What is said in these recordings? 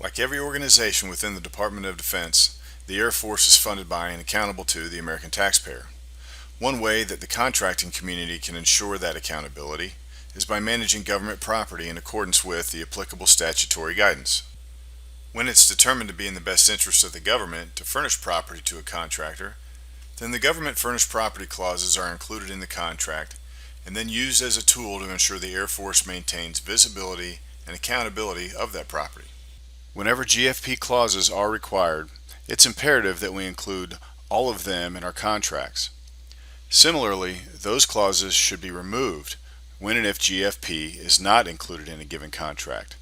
Like every organization within the Department of Defense, the Air Force is funded by and accountable to the American taxpayer. One way that the contracting community can ensure that accountability is by managing government property in accordance with the applicable statutory guidance. When it's determined to be in the best interest of the government to furnish property to a contractor, then the government furnished property clauses are included in the contract and then used as a tool to ensure the Air Force maintains visibility and accountability of that property. Whenever GFP clauses are required, it's imperative that we include all of them in our contracts. Similarly, those clauses should be removed when and if GFP is not included in a given contract.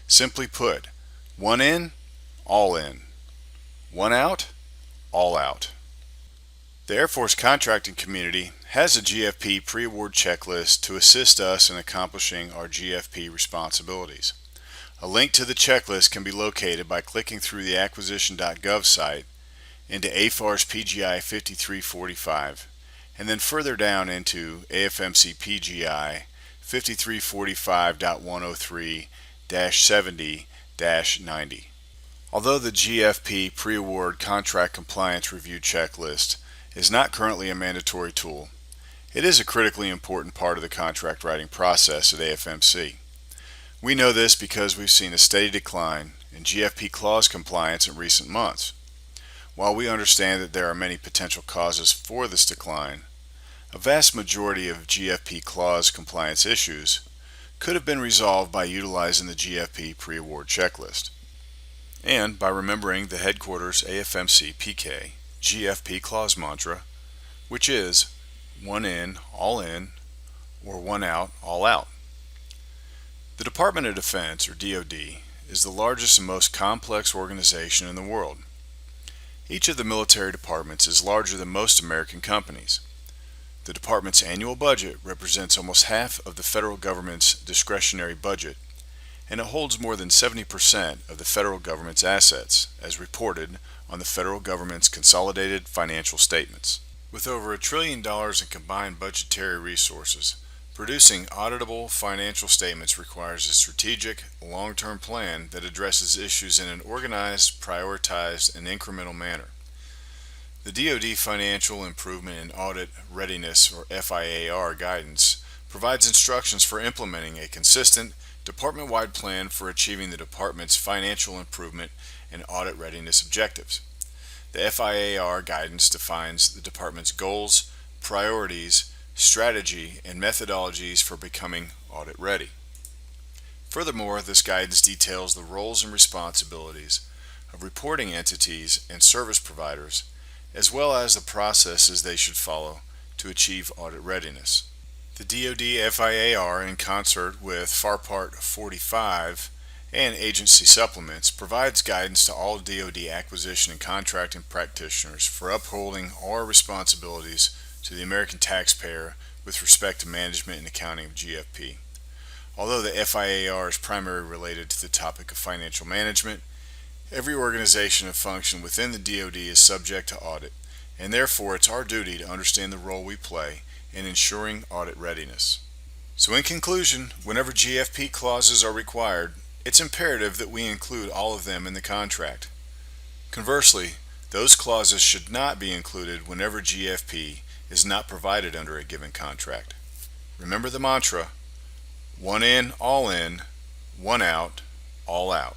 Simply put, one in, all in. One out, all out. The Air Force contracting community has a GFP pre-award checklist to assist us in accomplishing our GFP responsibilities. A link to the checklist can be located by clicking through the acquisition.gov site into AFAR's PGI 5345 and then further down into AFMC PGI 5345.103-70-90. Although the GFP pre-award contract compliance review checklist is not currently a mandatory tool, it is a critically important part of the contract writing process at AFMC. We know this because we've seen a steady decline in GFP clause compliance in recent months. While we understand that there are many potential causes for this decline, a vast majority of GFP clause compliance issues could have been resolved by utilizing the GFP pre-award checklist and by remembering the headquarters AFMC PK GFP clause mantra, which is one in, or one out, all out. The Department of Defense, or DoD, is the largest and most complex organization in the world. Each of the military departments is larger than most American companies. The department's annual budget represents almost half of the federal government's discretionary budget, and it holds more than 70% of the federal government's assets, as reported on the federal government's consolidated financial statements. With over $1 trillion in combined budgetary resources, producing auditable financial statements requires a strategic, long-term plan that addresses issues in an organized, prioritized, and incremental manner. The DoD Financial Improvement and Audit Readiness, or FIAR, guidance provides instructions for implementing a consistent, department-wide plan for achieving the department's financial improvement and audit readiness objectives. The FIAR guidance defines the department's goals, priorities, strategy, and methodologies for becoming audit ready. Furthermore, this guidance details the roles and responsibilities of reporting entities and service providers, as well as the processes they should follow to achieve audit readiness. The DoD FIAR, in concert with FAR Part 45 and agency supplements, provides guidance to all DoD acquisition and contracting practitioners for upholding our responsibilities to the American taxpayer with respect to management and accounting of GFP. Although the FIAR is primarily related to the topic of financial management, every organization and function within the DoD is subject to audit, and therefore it's our duty to understand the role we play in ensuring audit readiness. So in conclusion, whenever GFP clauses are required, it's imperative that we include all of them in the contract. Conversely, those clauses should not be included whenever GFP is not provided under a given contract. Remember the mantra, one in, one out, all out.